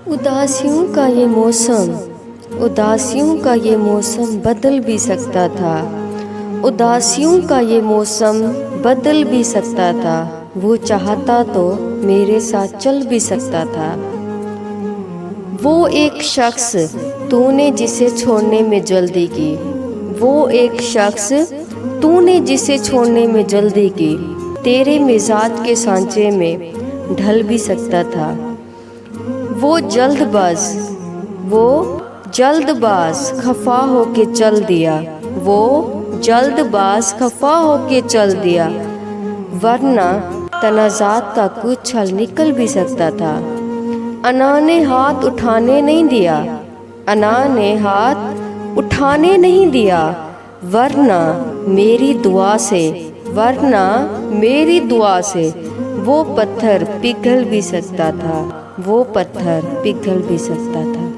उदासियों का ये मौसम बदल भी सकता था। उदासियों का ये मौसम बदल भी सकता था। वो चाहता तो मेरे साथ चल भी सकता था। वो एक शख्स तूने जिसे छोड़ने में जल्दी की, वो एक शख्स तूने जिसे छोड़ने में जल्दी की, तेरे मिजाज के सांचे में ढल भी सकता था। वो जल्दबाज खफा होके चल दिया, वो जल्दबाज खफा होके चल दिया, वरना तनाज़ात का कुछ हल निकल भी सकता था। अना ने हाथ उठाने नहीं दिया, अना ने हाथ उठाने नहीं दिया, वरना मेरी दुआ से वो पत्थर पिघल भी सकता था, वो पत्थर पिघल भी सकता था।